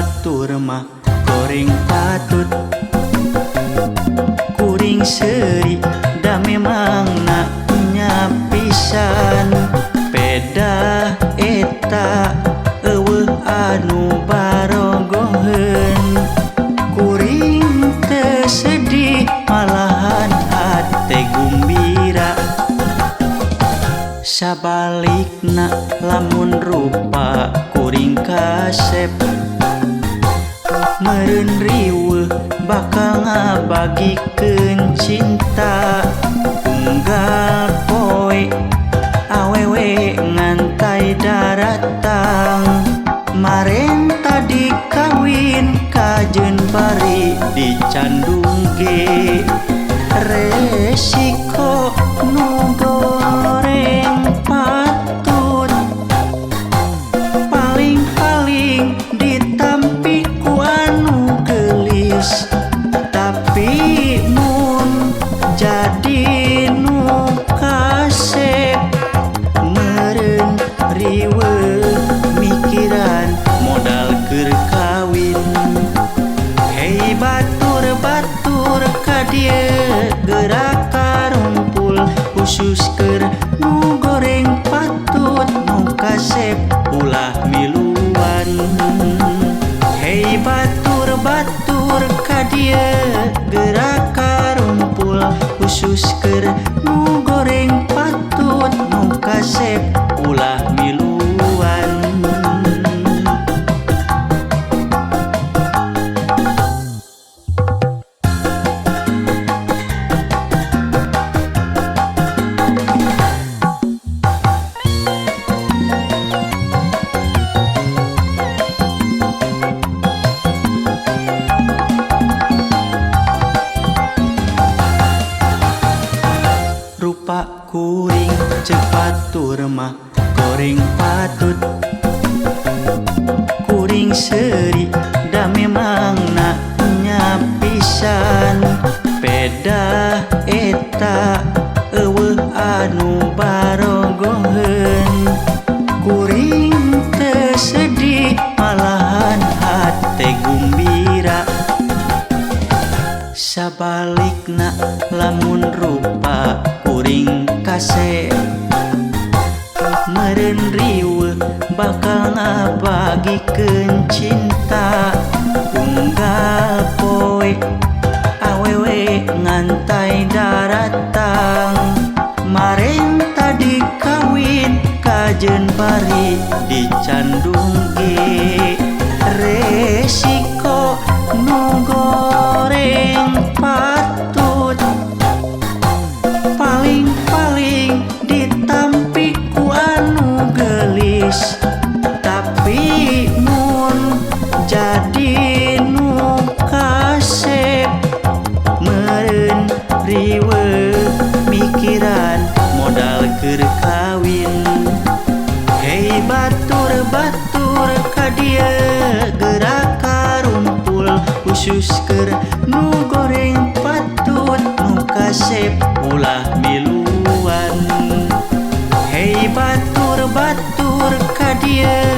batur mah goreng patut kuring seri da memang naknya pisan peda eta eueuh anu barogoheun kuring teu sedih malahan hate gumbira sabalikna lamun rupa kuring kasep meureun riweuh bakal ngabagikeun cinta unggal poe awewe ngantai daratang maren tadi kawin kajeun bari dicandung ge resiko nu goreng patut paling-paling ditampi ku anu gelis tapi mun jadi nu kasep meureun riweuh mikiran modal keur kawin hei batur-batur ka dieu gerak karumpul khusus keur nu goreng patut nu kasep ulah miluan hei batur-batur ka dieu gerak karumpul khusus keur nu goreng patut nu kasep ulah miluan rupa kuring ceuk batur mah goreng patut kuring seri da memang naknya pisan peda eta eueuh anu barogoheun kuring teu sedih malahan hate gumbira sabalikna lamun rupa kuring kasep meureun riweuh bakal ngabagikeun cinta unggal poe awewe ngantai daratang maren tadi kawin kajeun bari dicandung ge resiko nu goreng patut paling-paling ditampi ku anu gelis tapi mun jadi nu kasep meureun riweuh mikiran modal keur kawin hei batur-batur ka dieu gerak karumpul khusus keur nu goreng patut nu kasep ulah miluan hei batur-batur ka dieu